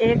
1